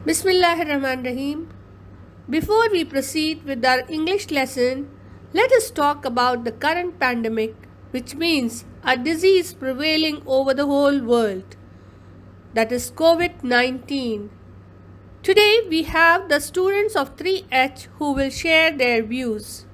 Bismillahirrahmanirrahim. Before we proceed with our English lesson, let us talk about the current pandemic, which means a disease prevailing over the whole world, that is COVID 19. Today we have the students of 3H who will share their views.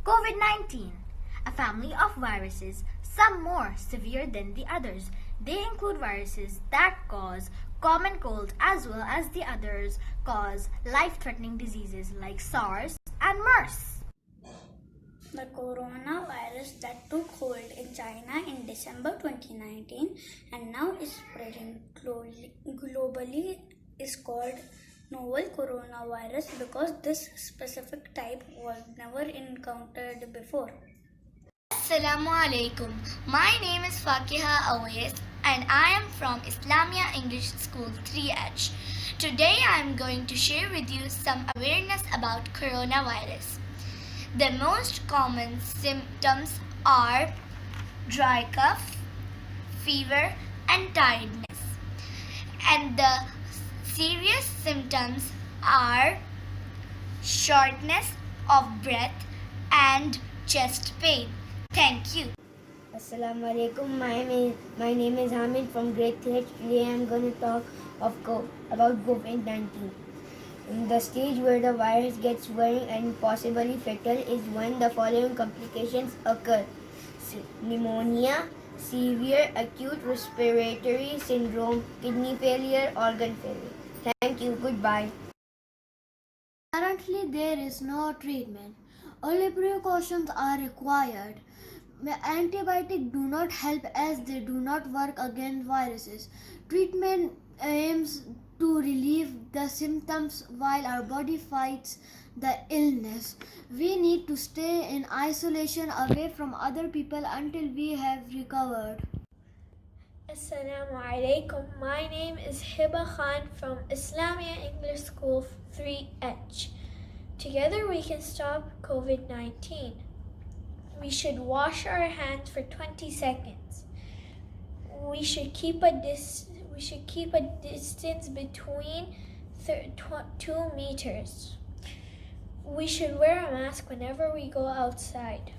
COVID-19, a family of viruses, some more severe than the others. They include viruses that cause common cold as well as the others cause life-threatening diseases like SARS and MERS. The coronavirus that took hold in China in December 2019 and now is spreading globally is called novel coronavirus because this specific type was never encountered before. Assalamu alaikum. My name is Fakiha Awais and I am from Islamia English School 3H. Today I am going to share with you some awareness about coronavirus. The most common symptoms are dry cough, fever and tiredness. And the serious symptoms are shortness of breath and chest pain. Thank you. Assalamu alaikum. My name is Hamid from grade 3. Today I am going to talk about COVID-19. The stage where the virus gets worrying and possibly fatal is when the following complications occur: pneumonia, severe acute respiratory syndrome, kidney failure, organ failure. Thank you. Goodbye. Currently, there is no treatment. Only precautions are required. Antibiotics do not help as they do not work against viruses. Treatment aims to relieve the symptoms while our body fights the illness. We need to stay in isolation away from other people until we have recovered. Assalamu alaikum. My name is Hiba Khan from Islamia English School 3H. Together we can stop COVID-19. We should wash our hands for 20 seconds. We should keep a distance between 2 meters. We should wear a mask whenever we go outside.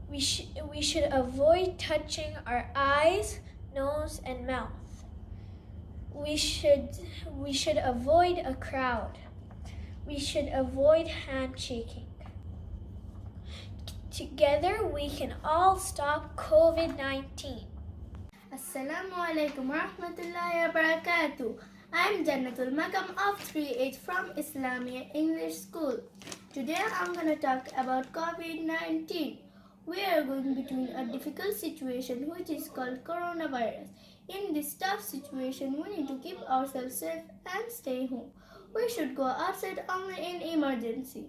We should avoid touching our eyes, nose, and mouth. We should avoid a crowd. We should avoid handshaking. Together we can all stop COVID-19. Assalamu alaikum wa rahmatullahi wa barakatuh. I'm Jannatul Makam of 3H from Islamia English School. Today I'm going to talk about COVID-19. We are going between a difficult situation which is called coronavirus. In this tough situation, we need to keep ourselves safe and stay home. We should go outside only in emergency.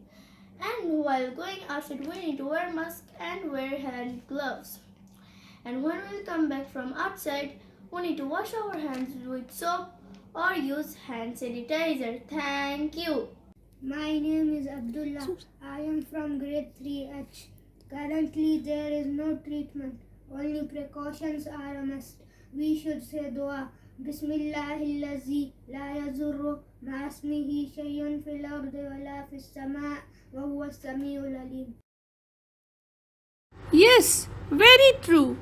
And while going outside, we need to wear masks and wear hand gloves. And when we come back from outside, we need to wash our hands with soap or use hand sanitizer. Thank you. My name is Abdullah. I am from grade 3H. Currently, there is no treatment. Only precautions are a must. We should say dua. Bismillahillazi la yazurru ma'asmihi shayyun fil ardi wa la fis sama' wa huwa as-sami'ul alim. Yes, very true.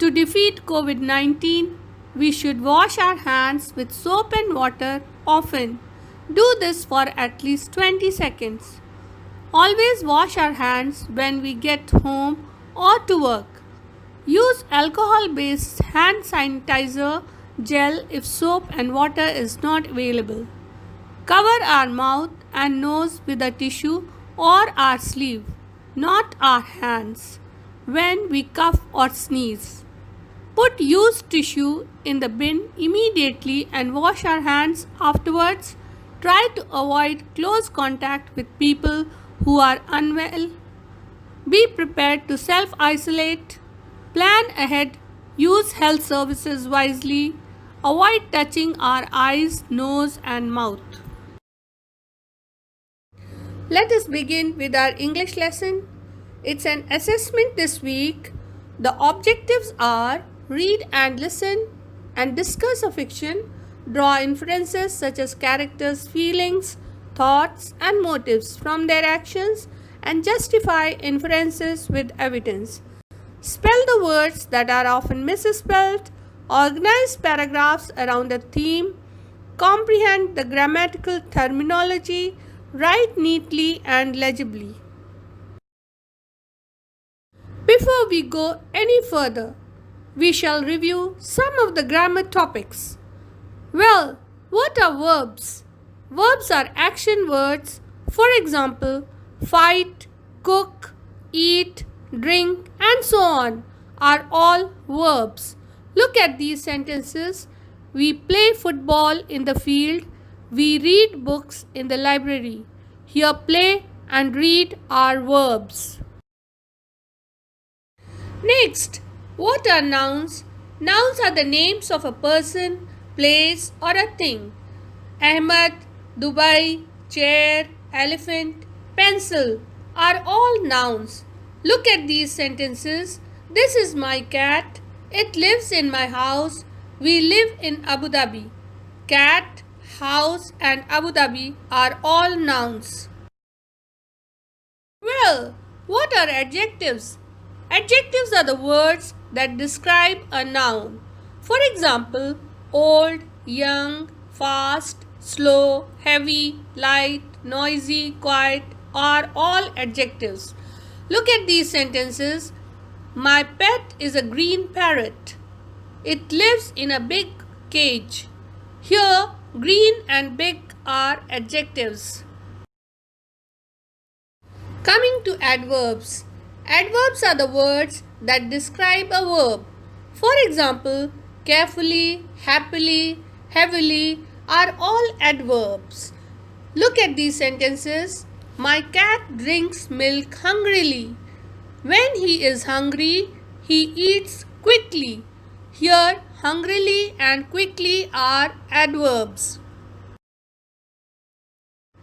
To defeat COVID 19, we should wash our hands with soap and water often. Do this for at least 20 seconds. Always wash our hands when we get home or to work. Use alcohol-based hand sanitizer gel if soap and water is not available. Cover our mouth and nose with a tissue or our sleeve, not our hands. when we cough or sneeze. Put used tissue in the bin immediately and wash our hands afterwards. Try to avoid close contact with people who are unwell. Be prepared to self-isolate. Plan ahead. Use health services wisely. Avoid touching our eyes, nose and mouth. Let us begin with our English lesson. It's an assessment this week. The objectives are read and listen and discuss a fiction, draw inferences such as characters' feelings, thoughts and motives from their actions, and justify inferences with evidence. Spell the words that are often misspelled, organize paragraphs around a theme, comprehend the grammatical terminology, write neatly and legibly. Before we go any further, we shall review some of the grammar topics. Well, what are verbs? Verbs are action words. For example, fight, cook, eat, drink, and so on are all verbs. Look at these sentences. We play football in the field. We read books in the library. Here, play and read are verbs. Next, what are nouns? Nouns are the names of a person, place, or a thing. Ahmad, Dubai, chair, elephant, pencil are all nouns. Look at these sentences. This is my cat. It lives in my house. We live in Abu Dhabi. Cat, house, and Abu Dhabi are all nouns. Well, what are adjectives? Adjectives are the words that describe a noun. For example, old, young, fast, slow, heavy, light, noisy, quiet are all adjectives. Look at these sentences. My pet is a green parrot. It lives in a big cage. Here, green and big are adjectives. Coming to adverbs. Adverbs are the words that describe a verb. For example, carefully, happily, heavily are all adverbs. Look at these sentences. My cat drinks milk hungrily. When he is hungry, he eats quickly. Here, hungrily and quickly are adverbs.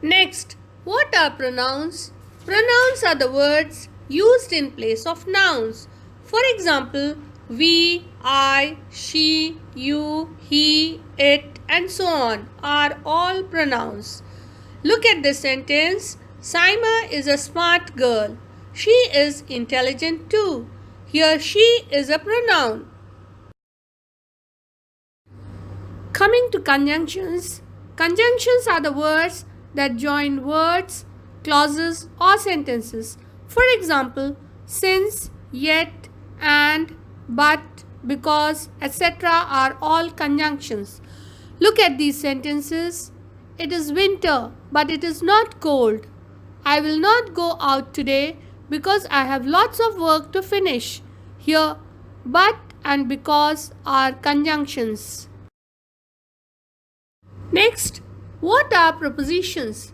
Next, what are pronouns? Pronouns are the words used in place of nouns. For example, we, I, she, you, he, it, and so on are all pronouns. Look at this sentence. Saima is a smart girl. She is intelligent too. Here, she is a pronoun. Coming to conjunctions. Conjunctions are the words that join words, clauses, or sentences. For example, since, yet, and, but, because, etc. are all conjunctions. Look at these sentences. It is winter, but it is not cold. I will not go out today because I have lots of work to finish. Here, but and because are conjunctions. Next, what are prepositions?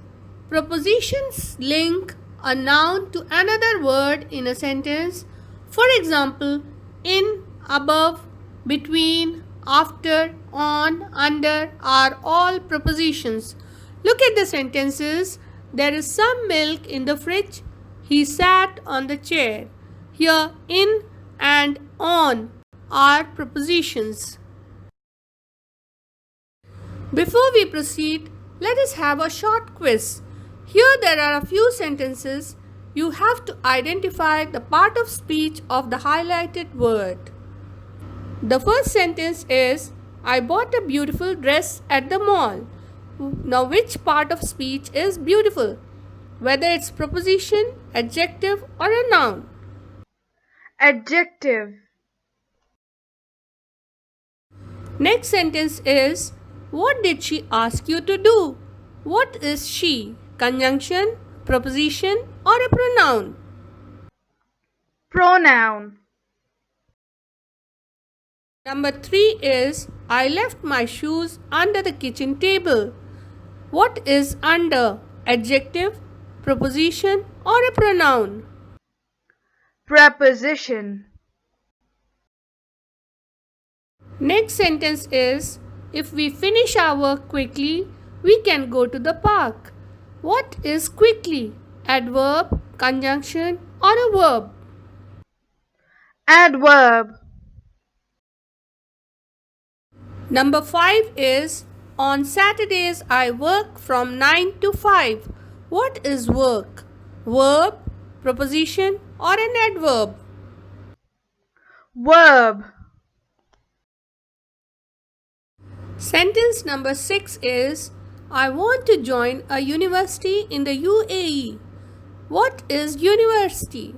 Prepositions link a noun to another word in a sentence. For example, in, above, between, after, on, under are all prepositions. Look at the sentences. There is some milk in the fridge. He sat on the chair. Here, in and on are prepositions. Before we proceed, let us have a short quiz. Here there are a few sentences. You have to identify the part of speech of the highlighted word. The first sentence is, I bought a beautiful dress at the mall. Now, which part of speech is beautiful? Whether it's preposition, adjective, or a noun. Adjective. Next sentence is, what did she ask you to do? What is she? Conjunction, preposition, or a pronoun? pronoun. Number 3 is I left my shoes under the kitchen table. What is under? Adjective, preposition or a pronoun? Preposition. Next sentence is if we finish our work quickly, we can go to the park. What is quickly? Adverb, conjunction or a verb? Adverb. Number 5 is on Saturdays I work from 9 to 5. What is work? Verb, preposition or an adverb? Verb. Sentence number 6 is I want to join a university in the UAE. What is university?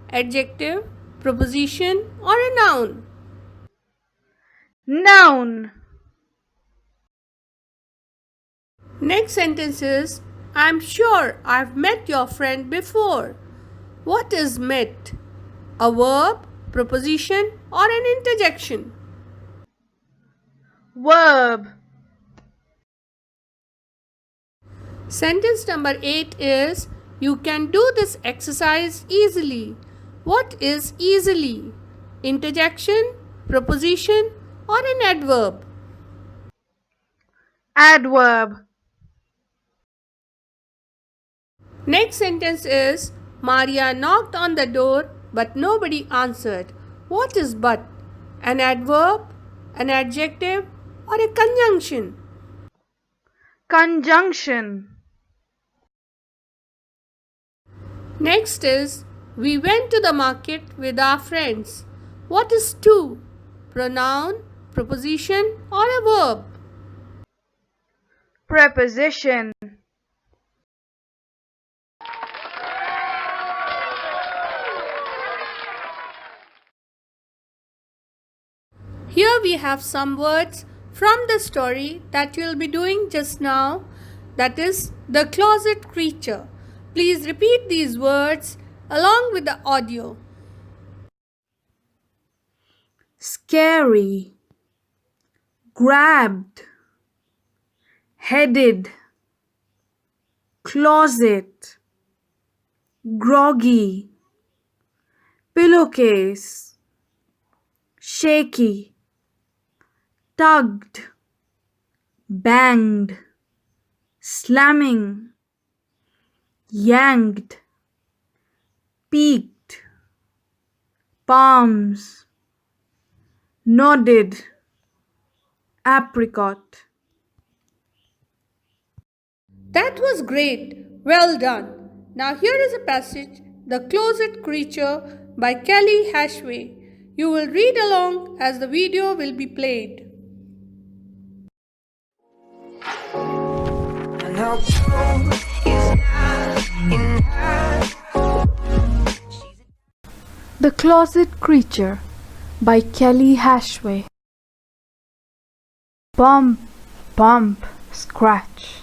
Adjective, preposition or a noun? Noun. Next sentence is I'm sure I've met your friend before. What is met? A verb, preposition or an interjection? Verb. Sentence number 8 is you can do this exercise easily. What is easily? Interjection, preposition or an adverb? Adverb. Next sentence is Maria knocked on the door but nobody answered. What is but? An adverb, an adjective or a conjunction? Conjunction. Next is we went to the market with our friends. What is to? Pronoun, preposition or a verb? Preposition. Here we have some words from the story that you will be doing just now, that is the closet creature. Please repeat these words along with the audio. Scary, grabbed, headed, closet, groggy, pillowcase, shaky, tugged, banged, slamming, yanked, peaked, palms, nodded, apricot. That was great. Well done. Now here is a passage, The Closet Creature by Kelly Hashway. You will read along as the video will be played. The Closet Creature by Kelly Hashway. Bump, bump, scratch.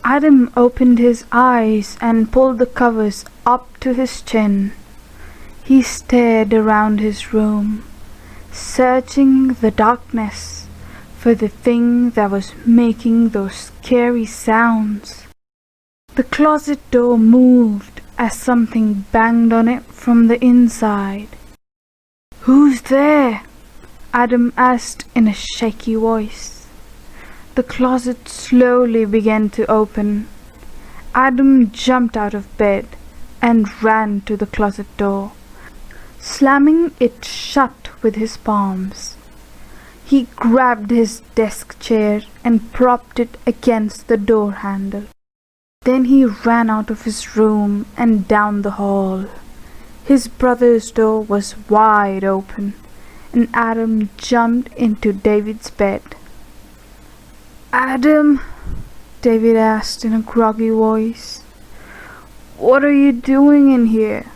Adam opened his eyes and pulled the covers up to his chin. He stared around his room, searching the darkness for the thing that was making those scary sounds. The closet door moved as something banged on it from the inside. "Who's there?" Adam asked in a shaky voice. The closet slowly began to open. Adam jumped out of bed and ran to the closet door, slamming it shut with his palms. He grabbed his desk chair and propped it against the door handle. Then he ran out of his room and down the hall. His brother's door was wide open, and Adam jumped into David's bed. "Adam," David asked in a groggy voice, "what are you doing in here?"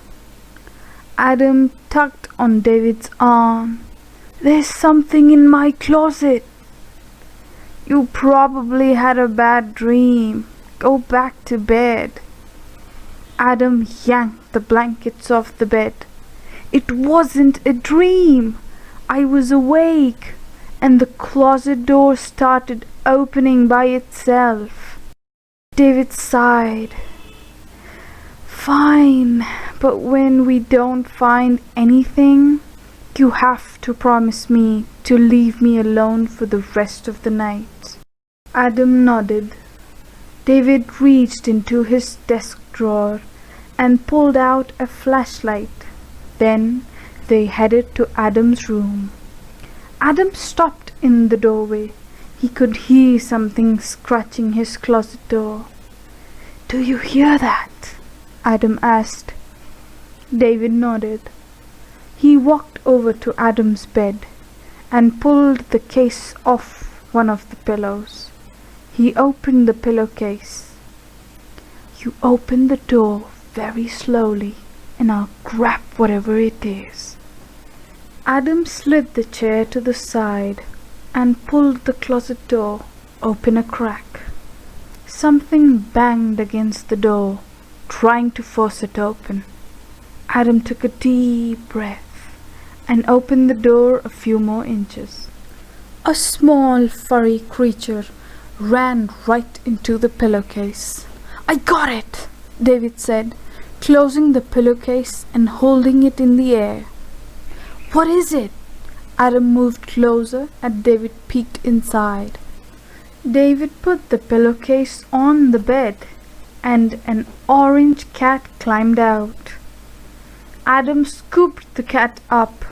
Adam tugged on David's arm. "There's something in my closet." "You probably had a bad dream. Go back to bed." Adam yanked the blankets off the bed It wasn't a dream. I was awake, and the closet door started opening by itself. David sighed. Fine, but when we don't find anything, you have to promise me to leave me alone for the rest of the night. Adam nodded. David reached into his desk drawer and pulled out a flashlight. Then they headed to Adam's room. Adam stopped in the doorway. He could hear something scratching his closet door. "Do you hear that?" Adam asked. David nodded. He walked over to Adam's bed and pulled the case off one of the pillows. He opened the pillowcase. "You open the door very slowly, and I'll grab whatever it is." Adam slid the chair to the side and pulled the closet door open a crack. Something banged against the door, trying to force it open. Adam took a deep breath and opened the door a few more inches. A small furry creature ran right into the pillowcase. "I got it," David said, closing the pillowcase and holding it in the air. "What is it?" Adam moved closer and David peeked inside. David put the pillowcase on the bed and an orange cat climbed out. Adam scooped the cat up.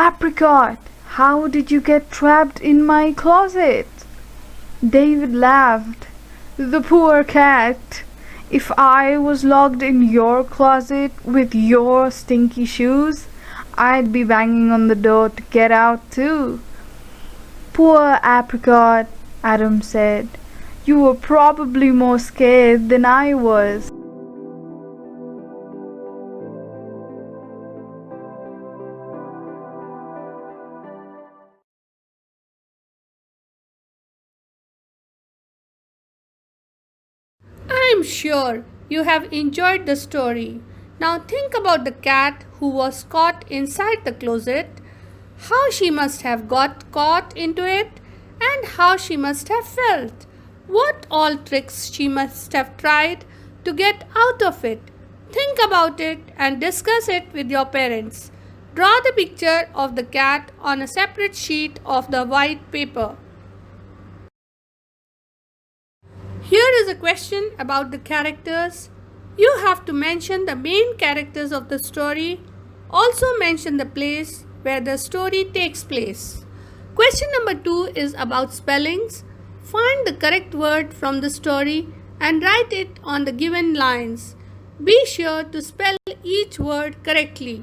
"Apricot, how did you get trapped in my closet?" David laughed. "The poor cat. If I was locked in your closet with your stinky shoes, I'd be banging on the door to get out too." "Poor Apricot," Adam said. "You were probably more scared than I was." I'm sure you have enjoyed the story. Now think about the cat who was caught inside the closet, how she must have got caught into it, and how she must have felt. What all tricks she must have tried to get out of it. Think about it and discuss it with your parents. Draw the picture of the cat on a separate sheet of the white paper. Here is a question about the characters. You have to mention the main characters of the story. Also mention the place where the story takes place. Question number 2 is about spellings. Find the correct word from the story and write it on the given lines. Be sure to spell each word correctly.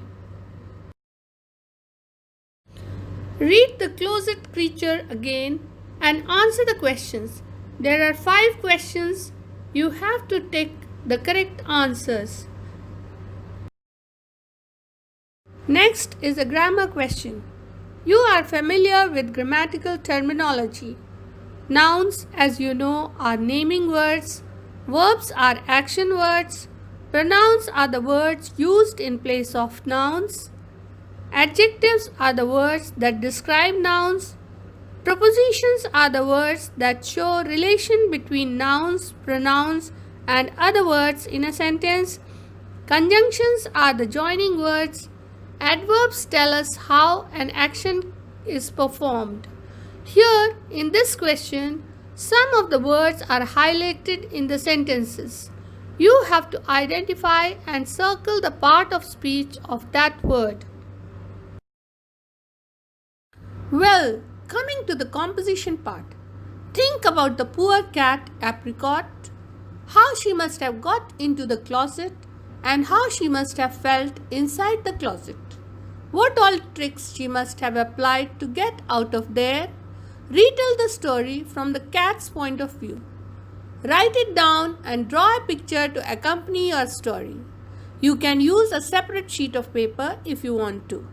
Read the closet creature again and answer the questions. There are 5 questions. You have to take the correct answers. Next is a grammar question. You are familiar with grammatical terminology. Nouns, as you know, are naming words. Verbs are action words. Pronouns are the words used in place of nouns. Adjectives are the words that describe nouns. Prepositions are the words that show relation between nouns, pronouns, and other words in a sentence. Conjunctions are the joining words. Adverbs tell us how an action is performed. Here, in this question, some of the words are highlighted in the sentences. You have to identify and circle the part of speech of that word. Well, coming to the composition part. Think about the poor cat Apricot, how she must have got into the closet and how she must have felt inside the closet. What all tricks she must have applied to get out of there. Retell the story from the cat's point of view. Write it down and draw a picture to accompany your story. You can use a separate sheet of paper if you want to.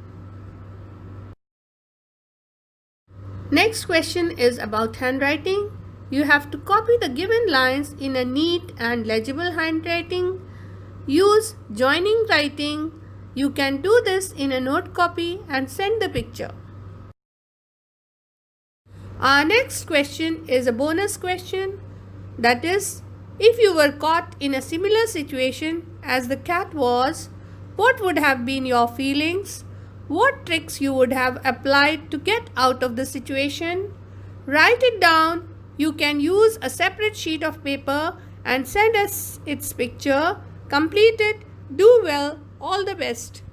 Next question is about handwriting. You have to copy the given lines in a neat and legible handwriting. Use joining writing. You can do this in a note copy and send the picture. Our next question is a bonus question. That is, if you were caught in a similar situation as the cat was, what would have been your feelings? What tricks you would have applied to get out of the situation? Write it down. You can use a separate sheet of paper and send us its picture. Complete it. Do well. All the best.